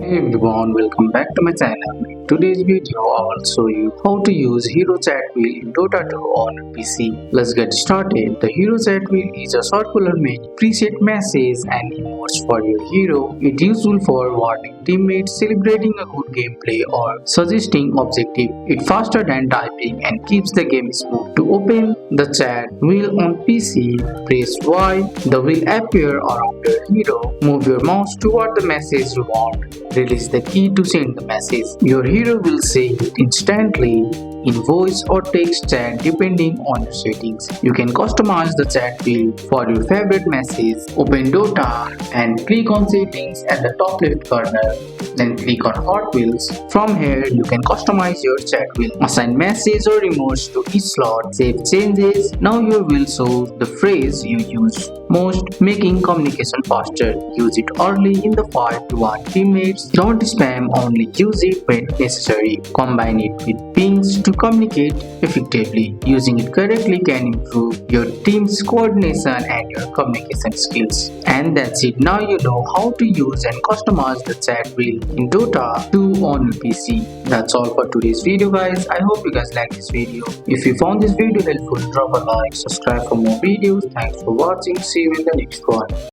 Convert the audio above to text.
Hey everyone, welcome back to my channel. In today's video, I will show you how to use Hero Chat Wheel in Dota 2 on PC. Let's get started. The Hero Chat Wheel is a circular menu preset message and emotes for your hero. It's useful for warning teammates, celebrating a good gameplay, or suggesting objective. It's faster than typing and keeps the game smooth. To open the chat wheel on PC, press Y. The wheel appear around your hero. Move your mouse toward the message you want. Release the key to send the message. Your hero will say it instantly in voice or text chat depending on your settings. You can customize the chat wheel for your favorite message. Open Dota and click on settings at the top left corner. Then click on Hot Wheels. From here, you can customize your chat wheel. Assign message or emotes to each slot. Save changes. Now your wheel shows the phrase you use most, making communication faster. Use it early in the fight to warn teammates. Don't spam, only use it when necessary. Combine it with pings to communicate effectively. Using it correctly can improve your team's coordination and your communication skills. And that's it. Now you know how to use and customize the chat wheel in Dota 2 on your PC. That's all for today's video, guys. I hope you guys like this video. If you found this video helpful, drop a like, subscribe for more videos. Thanks for watching. See you in the next one.